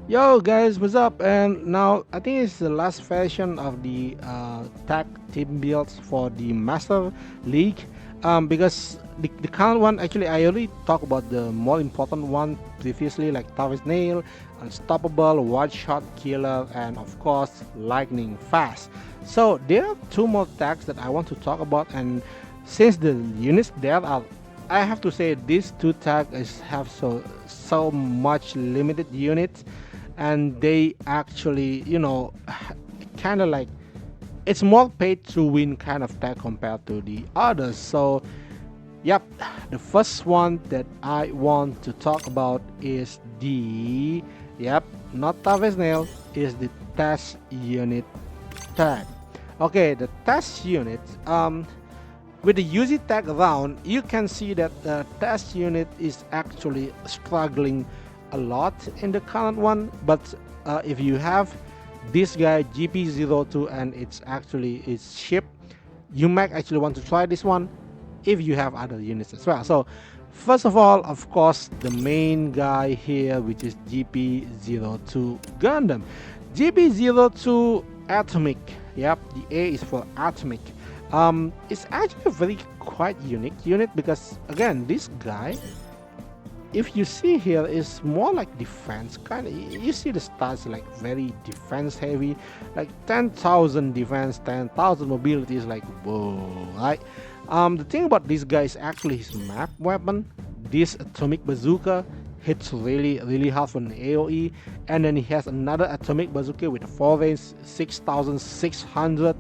Yo guys, what's up? And now I think it's the last version of the tag team builds for the Master League. Because the current one actually I already talked about the more important one previously, like Tavis Nail, Unstoppable, One Shot Killer, and of course Lightning Fast. So there are two more tags that I want to talk about, and since the units there are, I have to say these two tags have so much limited units, and they actually kind of like it's more paid to win kind of tag compared to the others. So yep, the first one that I want to talk about is the, yep, not Tavis Nail, is the test unit tag. Okay, the test unit, with the UZ tag around, you can see that the test unit is actually struggling a lot in the current one. But if you have this guy GP02 and it's shipped, you might actually want to try this one if you have other units as well. So first of all, of course, the main guy here, which is GP02 Gundam. GP02 Atomic. Yep, the A is for Atomic. It's actually a very quite unique unit because again, this guy, if you see here, is more like defense kind of. You see the stats like very defense heavy, like 10,000 defense, 10,000 mobility is like whoa, right? The thing about this guy is actually his map weapon. This atomic bazooka hits really hard for an AOE, and then he has another atomic bazooka with a 4 range, 6,600.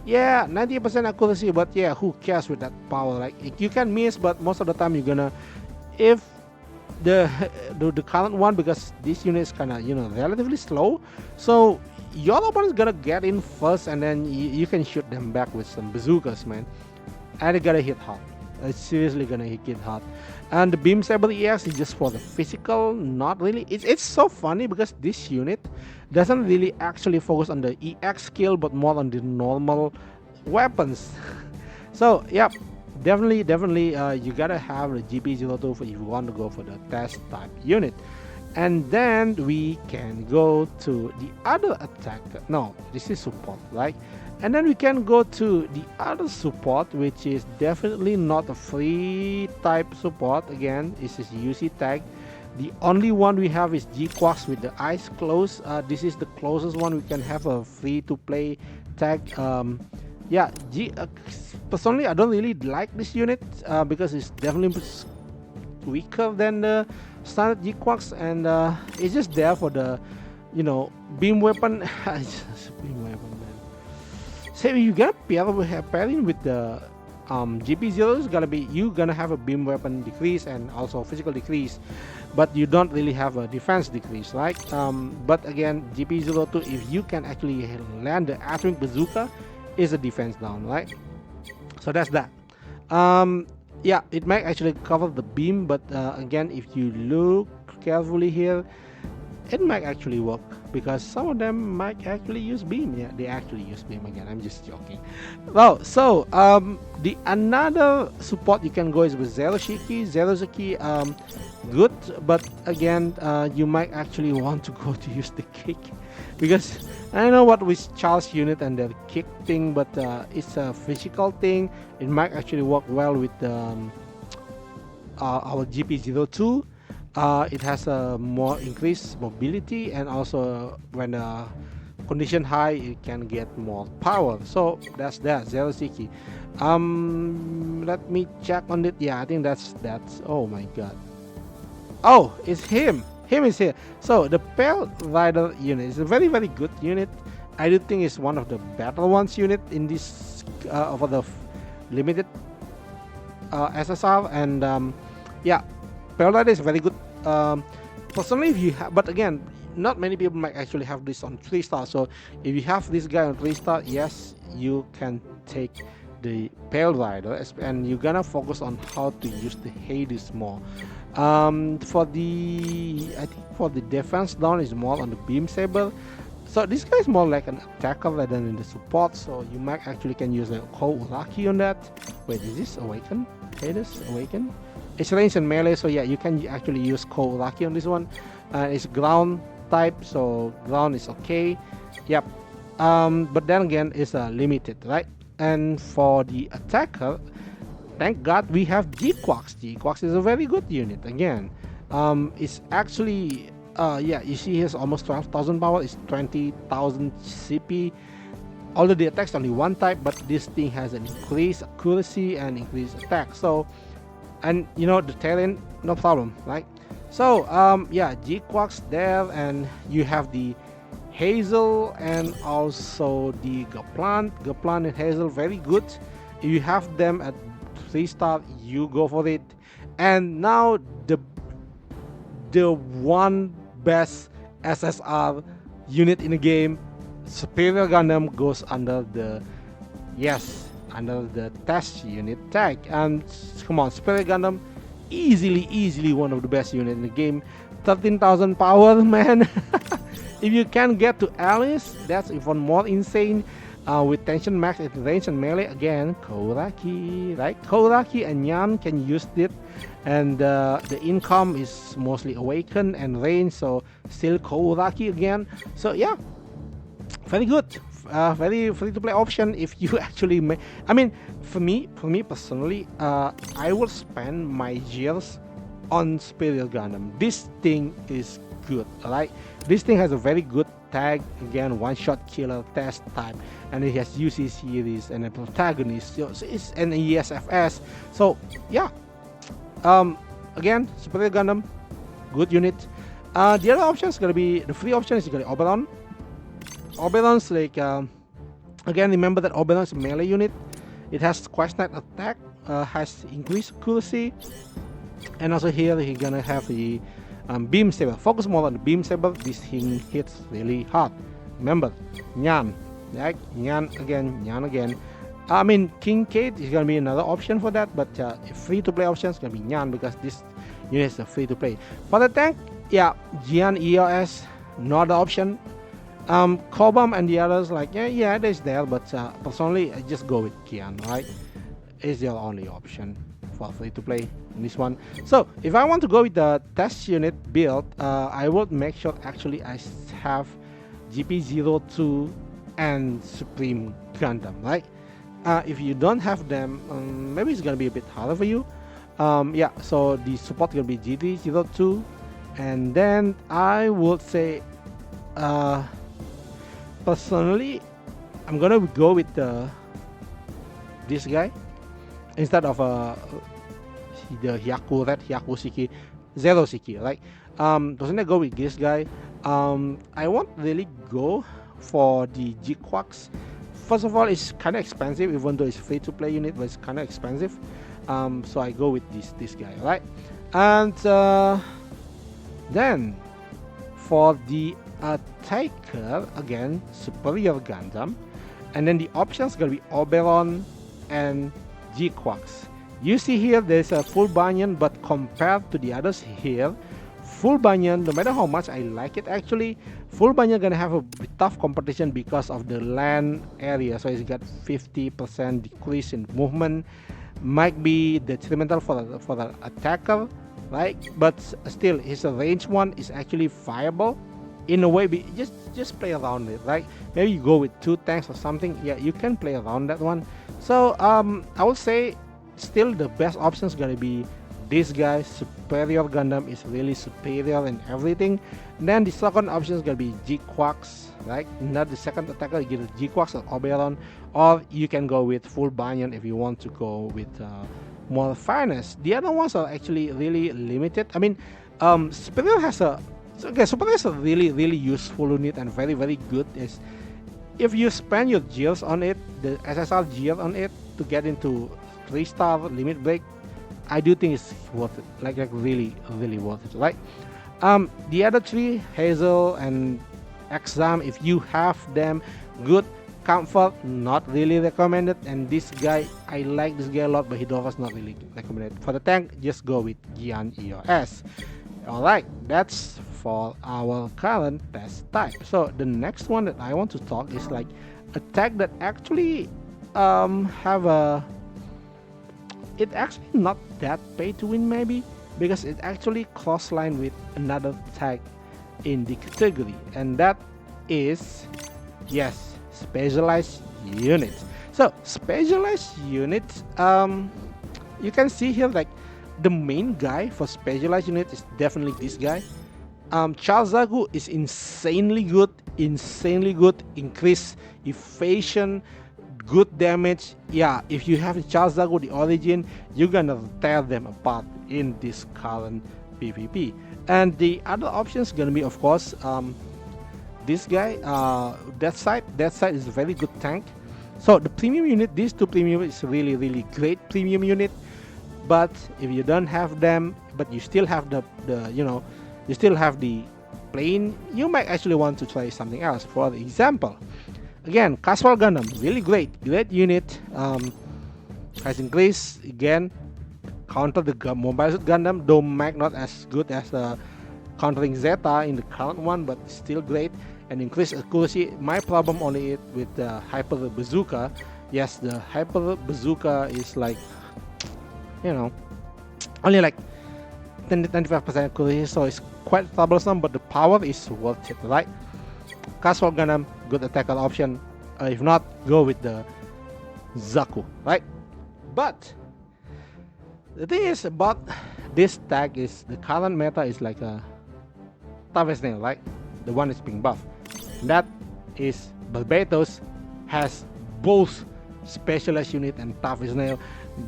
Yeah, 90% accuracy, but yeah, who cares with that power? Like you can miss, but most of the time you're gonna, if the the current one, because this unit is kind of relatively slow, so your opponent is gonna get in first, and then you can shoot them back with some bazookas, man, and it gonna hit hard. It's seriously gonna hit hard. And the beam saber EX is just for the physical, not really. It's so funny because this unit doesn't really actually focus on the EX skill, but more on the normal weapons. So yep, definitely, you gotta have the GP02 if you want to go for the test type unit. And then we can go to the other attacker. No, this is support, right? And then we can go to the other support, which is definitely not a free type support. Again, this is UC tag. The only one we have is G-Quarks with the eyes closed. This is the closest one we can have a free to play tag. Yeah, personally, I don't really like this unit because it's definitely weaker than the standard G-Quarks, and it's just there for the, beam weapon. It's just beam weapon, man. So you gotta pairing with the GP0 is gonna be, you gonna have a beam weapon decrease and also physical decrease, but you don't really have a defense decrease, right? But again, GP02, if you can actually land the atomic bazooka, is a defense down, right? So that's that. Yeah, it might actually cover the beam, but again, if you look carefully here, it might actually work because some of them might actually use beam. Yeah, they actually use beam. Again, I'm just joking. Well, so the another support you can go is with Zeroshiki. Good, but again, you might actually want to go to use the kick because I don't know what with Charles unit and the kick thing, but it's a physical thing. It might actually work well with our GP02. It has a more increased mobility, and also when condition high, it can get more power. So that's that Zero Siki. Let me check on it. Yeah, I think that's. Oh my god. Oh, it's him. Him is here. So the Pale Rider unit is a very good unit. I do think it's one of the better ones unit in this over the limited SSR, and yeah, Pale Rider is very good. Um, Personally, if you have, but again, not many people might actually have this on 3-star. So if you have this guy on 3-star, yes, you can take the Pale Rider, and you're gonna focus on how to use the Hades more. For the, I think for the defense down is more on the beam saber. So this guy is more like an attacker rather than in the support. So you might actually can use a Ko Uraki on that. Wait, is this Awaken? Hades Awaken? It's range and melee, so yeah, you can actually use Ko Uraki on this one. It's ground type, so ground is okay. Yep. But then again, it's limited, right? And for the attacker, thank God we have G-Quax. G-Quax is a very good unit again. It's actually yeah, you see here's almost 12,000 power. It's 20,000 CP. Although the attack's only one type, but this thing has an increased accuracy and increased attack. So, and you know the terrain, no problem, right? So yeah, G-Quax there, and you have the Hazel and also the Gaplant. Gaplant and Hazel very good. If you have them at 3-star, you go for it. And now the one best SSR unit in the game, Superior Gundam, goes under the under the test unit tag. And come on, Superior Gundam, easily one of the best unit in the game. 13,000 power, man. If you can get to Alice, that's even more insane. With tension max at range and melee, again, Kouraki, right? Kouraki and Yan can use it, and the income is mostly awaken and range, so still Kouraki again. So yeah, very good. Very free to play option if you actually make. I mean, for me personally, I will spend my years on Superior Gundam. This thing is good, alright? This thing has a very good tag, again, one-shot killer test type, and it has UC series and a protagonist, so it's an ESFS. So yeah, again, Superior Gundam, good unit. The other option is gonna be the free option is gonna be Oberon. Oberon's like again, remember that Oberon is a melee unit. It has Quest Knight attack, has increased accuracy, and also here you're gonna have the beam saber. Focus more on the beam saber. This thing hits really hard. Remember, Nyan, right? Nyan again. I mean, Kincaid is gonna be another option for that, but free to play option is gonna be Nyan because this unit is free to play. For the tank, yeah, Gian EOS, not the option. Cobham and the others, like yeah, it is there, but personally, I just go with Gian, right? It's your only option for free to play in this one. So if I want to go with the test unit build, I would make sure actually I have GP02 and Supreme Gundam, right? If you don't have them, maybe it's gonna be a bit harder for you. Yeah, so the support gonna be GT02, and then I would say, personally, I'm gonna go with this guy instead of the Hyaku Red, Hyaku Shiki, Zero Shiki, right? Doesn't I go with this guy? I won't really go for the G-Quax. First of all, it's kind of expensive, even though it's free to play unit, but it's kind of expensive. So I go with this guy, right? And then for the attacker, again, Superior Gundam, and then the options gonna be Oberon and G-Quax. You see here there's a full banyan, but compared to the others here, full banyan, no matter how much I like it, actually full banyan gonna have a tough competition because of the land area. So it's got 50% decrease in movement, might be detrimental for the attacker, right? But still, his range one is actually viable in a way. Just play around it, right? Maybe you go with 2 tanks or something. Yeah, you can play around that one. So I would say still the best option is gonna be this guy. Superior Gundam is really superior in everything. And then the second option is gonna be G-Quax, right? Not the second attacker, you get G-Quax or Oberon, or you can go with full banyan if you want to go with more finesse. The other ones are actually really limited. I mean, Superior has a Superior is a really useful unit and very good. Is if you spend your gears on it, the SSR gear on it, to get into 3-star limit break, I do think it's worth it. Like really worth it, right? The other 3, Hazel and Exam, if you have them, good. Comfort, not really recommended. And this guy, I like this guy a lot, but Hidora's not really recommended. For the tank, just go with Gian EOS. Alright, that's for our current test type. So the next one that I want to talk is like a tag that actually have a, it actually not that pay to win maybe, because it actually cross line with another tag in the category, and that is, yes, specialized units. So specialized units, you can see here like the main guy for specialized unit is definitely this guy. Charles Zagu is insanely good, increase evasion, good damage. Yeah, if you have Charles Zagu the origin, you're gonna tear them apart in this current PvP. And the other options gonna be, of course, this guy, Death Side. Death Side is a very good tank. So the premium unit, these two premium is really great premium unit. But if you don't have them, but you still have the you still have the plane, you might actually want to try something else. For example, again, Caswell Gundam, really great unit. Has increased again, counter the Mobile Suit Gundam, though might not as good as countering Zeta in the current one, but still great. And increased accuracy. My problem only with the Hyper Bazooka. Yes, the Hyper Bazooka is like, only like 25% accuracy, so it's quite troublesome, but the power is worth it, right? Caswell Gundam, good attacker option. If not, go with the Zaku, right? But the thing is about this tag is the current meta is like a toughest nail, right? The one is being buffed. That is Barbatos has both specialized unit and toughest nail.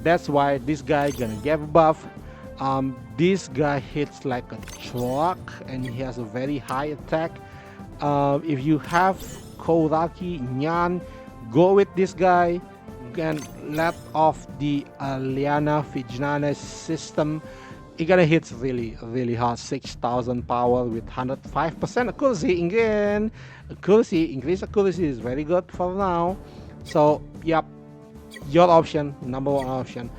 That's why this guy gonna get a buff. This guy hits like a truck and he has a very high attack. If you have Kouraki, Nyan, go with this guy and let off the Liana Fijnana system. It gonna hit really hard. 6,000 power with 105% accuracy. Again, increased accuracy is very good for now. So yep, your option, number one option.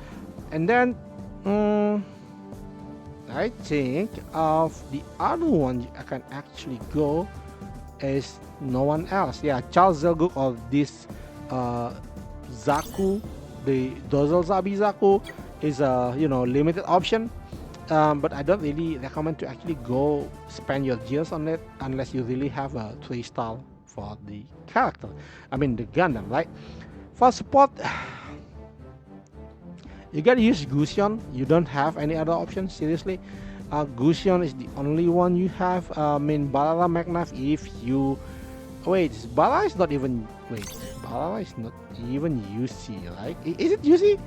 And then I think of the other one I can actually go is no one else. Yeah, Charles Zelguk or this Zaku, the Dozel Zabi Zaku is a limited option. But I don't really recommend to actually go spend your gears on it unless you really have a 3-star for the character. I mean the Gundam, right? For support, you gotta use Gusion. You don't have any other option, seriously. Gusion is the only one you have. Balara Magnaf, if you wait, Balara is not even UC, right? Is it UC?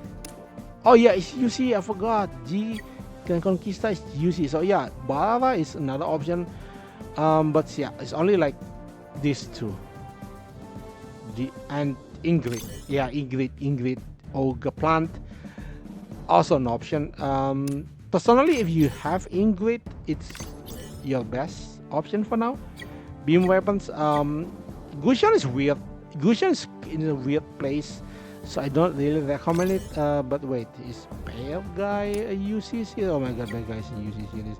Oh yeah, it's UC. I forgot. G Conquista is UC. So yeah, Balara is another option. But yeah, it's only like these two. And Ingrid. Yeah, Ingrid Olga Plant. Also an option. Personally, if you have Ingrid, it's your best option for now. Beam weapons. Gusion is weird. Gusion is in a weird place, so I don't really recommend it. But wait, is Bear Guy a UCC? Oh my god, Bear Guy is a UCC.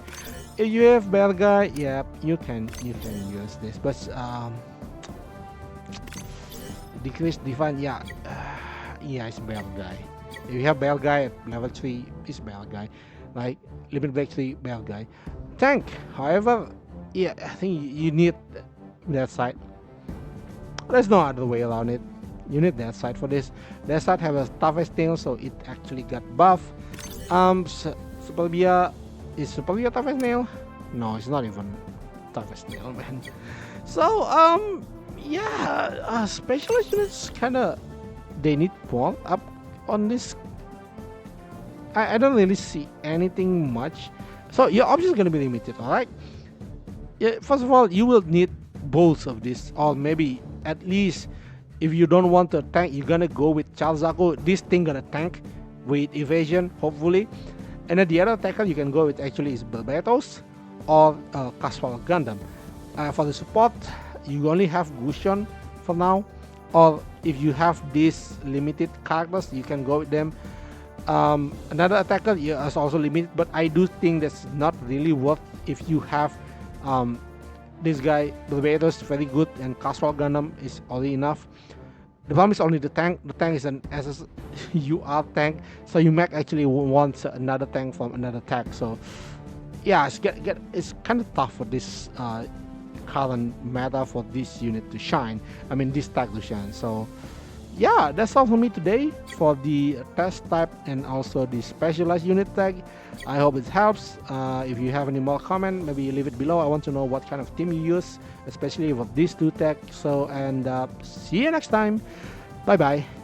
If you have Bear Guy, yeah, you can use this. But decrease define, yeah, yeah, it's Bear Guy. If you have Bear Guy at level 3, it's Bear Guy. Like Limit Break 3, Bear Guy. Tank, however, yeah, I think you need that side. There's no other way around it. You need that side for this. That side have a toughest nail, so it actually got buff. Superbia is Superbia toughest nail? No, it's not even toughest nail, man. So yeah, specialist units kinda they need more up on this. I don't really see anything much. So your options is gonna be limited, alright? Yeah, first of all, you will need both of this, or maybe at least if you don't want to tank, you're gonna go with Charles Zaku. This thing gonna tank with evasion, hopefully. And then the other attacker you can go with actually is Barbatos or Caswell Gundam. For the support, you only have Gusion for now, or if you have these limited characters, you can go with them. Another attacker is also limited, but I do think that's not really worth if you have this guy. Barbatos is very good, and Caswell Gundam is already enough. The problem is only the tank. The tank is an SSUR tank, so you might actually want another tank from another tag. So yeah, it's kind of tough for this current meta for this unit to shine. I mean, this tag to shine. So yeah, that's all for me today for the test type and also the specialized unit tag. I hope it helps. If you have any more comment, maybe leave it below. I want to know what kind of team you use, especially with these two tags. So, and see you next time. Bye bye.